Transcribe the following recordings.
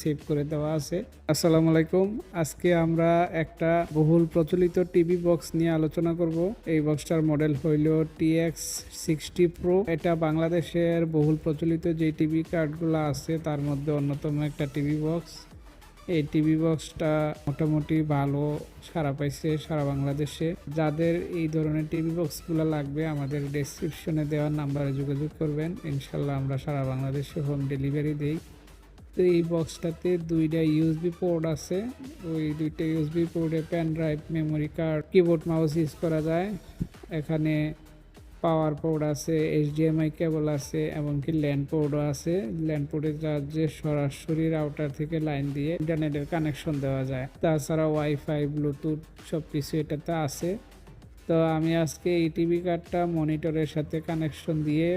Save করে দেওয়া আছে। আসসালামু আলাইকুম। আজকে আমরা একটা বহুল প্রচলিত টিভি বক্স নিয়ে আলোচনা করব। এই বক্সটার মডেল হইল TX60 Pro। এটা বাংলাদেশের বহুল প্রচলিত যে টিভি কার্ডগুলো আছে তার মধ্যে অন্যতম একটা টিভি বক্স। এই টিভি বক্সটা মোটামুটি ভালো সাড়া পাইছে সারা বাংলাদেশে। যাদের এই ধরনের টিভি বক্সগুলো লাগবে আমাদের ডেসক্রিপশনে দেওয়া নাম্বারে যোগাযোগ করবেন। ইনশাল্লাহ আমরা সারা বাংলাদেশে হোম ডেলিভারি দিই। তো এই বক্সটাতে দুইটা ইউএসবি পোর্ট আছে। ওই দুইটা ইউএসবি পোর্টে pen drive, memory card, keyboard, mouse use করা যায়। এখানে পাওয়ার পোর্ট আছে, HDMI কেবল আছে, এমনকি ল্যান্ড পোর্টও আছে। ল্যান্ড পোর্টের সাহায্যে সরাসরি রাউটার থেকে লাইন দিয়ে ইন্টারনেটের কানেকশন দেওয়া যায়। তাছাড়া ওয়াইফাই, ব্লুটুথ সব কিছু এটাতে আছে। তো আমি আজকে এই টিভি কার্ডটা মনিটরের সাথে কানেকশন দিয়ে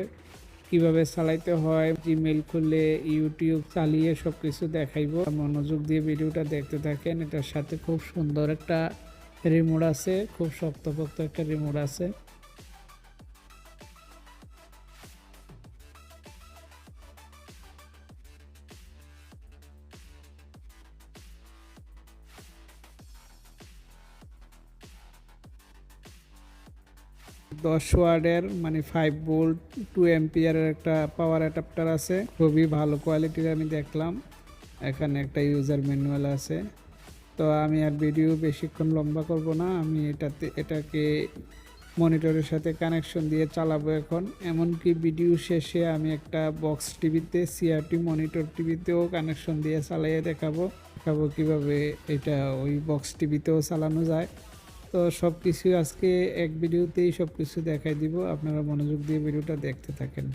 কিভাবে চালাইতে হয়, জিমেইল খুলে ইউটিউব চালিয়ে সব কিছু দেখাইবো। মনোযোগ দিয়ে ভিডিওটা দেখতে থাকেন। এটার সাথে খুব সুন্দর একটা রিমোট আছে, খুব শক্তপোক্ত একটা রিমোট আছে। 10 ওয়াটের মানে 5 ভোল্ট 2 অ্যাম্পিয়ারের একটা পাওয়ার অ্যাডাপ্টার আছে, খুবই ভালো কোয়ালিটির। আমি দেখলাম এখানে একটা ইউজার ম্যানুয়াল আছে। তো আমি আর ভিডিও বেশিক্ষণ লম্বা করব না, আমি এটাকে মনিটরের সাথে কানেকশন দিয়ে চালাবো এখন। এমনকি ভিডিও শেষে আমি একটা বক্স টিভিতে, CRT মনিটর টিভিতেও কানেকশন দিয়ে চালিয়ে দেখাবো কিভাবে এটা ওই বক্স টিভিতেও চালানো যায়। তো সব কিছু আজকে এক ভিডিওতেই সব কিছু দেখাই দিব। আপনারা মনোযোগ দিয়ে ভিডিওটা দেখতে থাকেন।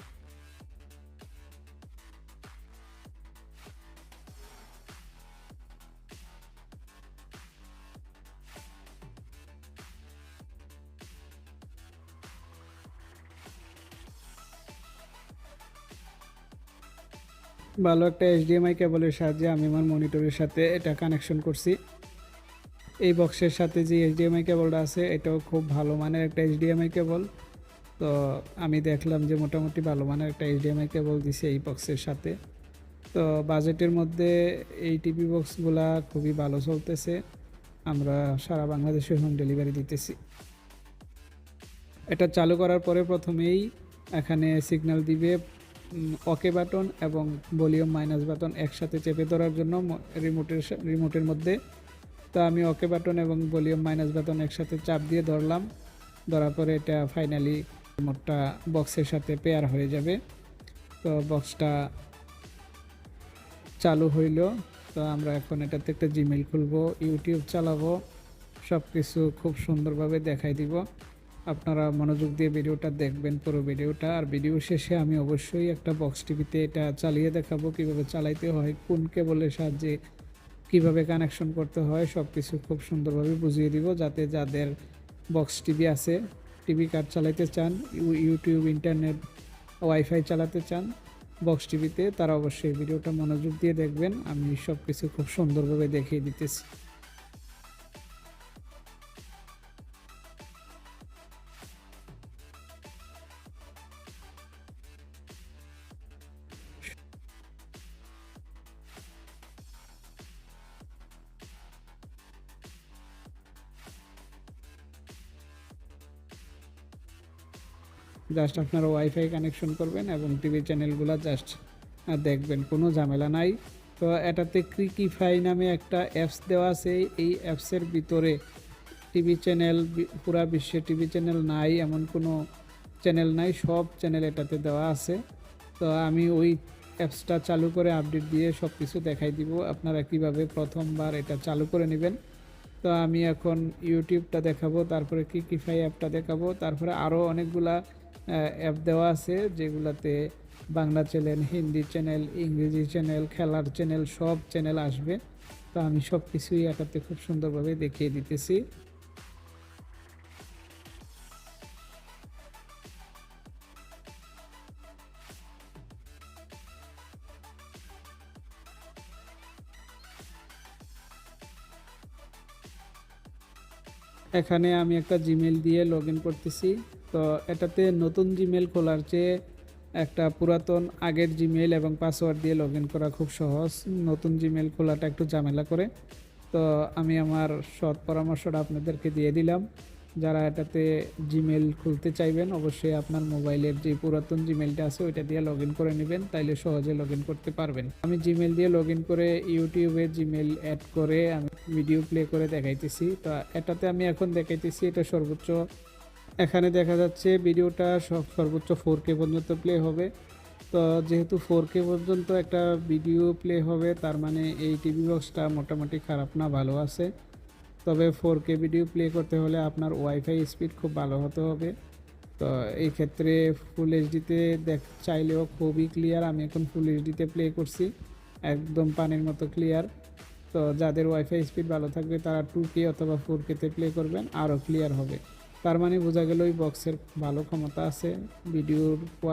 ভালো একটা HDMI কেবলের সাহায্যে আমি আমার মনিটরের সাথে এটা কানেকশন করছি। এই বক্সের সাথে যে HDMI কেবলটা আছে এটাও খুব ভালো মানের একটা HDMI কেবল। তো আমি দেখলাম যে মোটামুটি ভালো মানের একটা HDMI কেবল দিছে এই বক্সের সাথে। তো বাজেটের মধ্যে এই টিভি বক্সগুলা খুবই ভালো চলতেছে। আমরা সারা বাংলাদেশে হোম ডেলিভারি দিতেছি। এটা চালু করার পরে প্রথমেই এখানে সিগন্যাল দিবে ওকে বাটন এবং ভলিউম মাইনাস বাটন একসাথে চেপে ধরার জন্য রিমোটের মধ্যে। তো আমি ওকে বাটন এবং ভলিউম মাইনাস বাটন একসাথে চাপ দিয়ে ধরলাম। ধরার পরে এটা ফাইনালি রিমোটটা বক্সের সাথে পেয়ার হয়ে যাবে। তো বক্সটা চালু হইল। তো আমরা এখন এটাতে একটা জিমেইল খুলবো, ইউটিউব চালাবো, সব কিছু খুব সুন্দরভাবে দেখাই দিব। আপনারা মনোযোগ দিয়ে ভিডিওটা দেখবেন পুরো ভিডিওটা। আর ভিডিও শেষে আমি অবশ্যই একটা বক্স টিভিতে এটা চালিয়ে দেখাবো কিভাবে চালাইতে হয়, কোন কেবলের সাহায্যে কিভাবে কানেকশন করতে হয়, সব কিছু খুব সুন্দরভাবে বুঝিয়ে দিব, যাতে যাদের বক্স টিভি আছে, টিভি কার্ড চালাইতে চান, ইউটিউব, ইন্টারনেট, ওয়াইফাই চালাতে চান বক্স টিভিতে, তারা অবশ্যই ভিডিওটা মনোযোগ দিয়ে দেখবেন। আমি সব কিছু খুব সুন্দরভাবে দেখিয়ে দিতেছি। জাস্ট আপনারা ওয়াইফাই কানেকশন করবেন এবং টিভি চ্যানেলগুলো জাস্ট দেখবেন, কোনো ঝামেলা নাই। তো এটাতে ক্রিকিফাই নামে একটা অ্যাপস দেওয়া আছে। এই অ্যাপসের ভিতরে টিভি চ্যানেল, পুরা বিশ্বে টিভি চ্যানেল নাই এমন কোনো চ্যানেল নাই, সব চ্যানেল এটাতে দেওয়া আছে। তো আমি ওই অ্যাপসটা চালু করে আপডেট দিয়ে সব কিছু দেখাই দিব আপনারা কিভাবে প্রথমবার এটা চালু করে নেবেন। তো আমি এখন ইউটিউবটা দেখাবো, তারপরে ক্রিকিফাই অ্যাপটা দেখাবো, তারপরে আরও অনেকগুলা অ্যাপ দেওয়া আছে যেগুলাতে বাংলা চ্যানেল, হিন্দি চ্যানেল, ইংরেজি চ্যানেল, খেলার চ্যানেল, সব চ্যানেল আসবে। তো আমি সব কিছুই এটাতে খুব সুন্দরভাবে দেখিয়ে দিতেছি। এখানে আমি একটা জিমেল দিয়ে লগ ইন করতেছি। তো এটাতে নতুন জিমেল খোলার চেয়ে একটা পুরাতন আগের জিমেইল এবং পাসওয়ার্ড দিয়ে লগ ইন করা খুব সহজ, নতুন জিমেইল খোলাটা একটু ঝামেলা করে। তো আমি আমার সৎ পরামর্শটা আপনাদেরকে দিয়ে দিলাম। যারা এটাতে জিমেইল খুলতে চাইবেন অবশ্যই আপনার মোবাইলের যে পুরাতন জিমেইলটা আছে ওইটা দিয়ে লগ ইন করে নেবেন, তাইলে সহজে লগ ইন করতে পারবেন। আমি জিমেইল দিয়ে লগ ইন করে ইউটিউবে জিমেইল অ্যাড করে আমি ভিডিও প্লে করে দেখাইতেছি। তো এটাতে আমি এখন দেখাইতেছি এটা সর্বোচ্চ, এখানে দেখা যাচ্ছে ভিডিওটা সর্বোচ্চ 4K পর্যন্ত প্লে হবে। তো যেহেতু 4K পর্যন্ত একটা ভিডিও প্লে হবে তার মানে এই টিভি বক্সটা মোটামুটি খারাপ না, ভালো আছে। তবে 4K ভিডিও প্লে করতে হলে আপনার ওয়াইফাই স্পিড খুব ভালো হতে হবে। তো এই ক্ষেত্রে ফুল এইচডিতে চাইলেও খুবই ক্লিয়ার। আমি এখন ফুল এইচডিতে প্লে করছি, একদম পানির মতো ক্লিয়ার। তো যাদের ওয়াইফাই স্পিড ভালো থাকবে তারা 2K অথবা 4K-তে প্লে করবেন, আরও ক্লিয়ার হবে। তার মানে বোঝা গেল ওই বক্সের ভালো ক্ষমতা আছে, ভিডিওর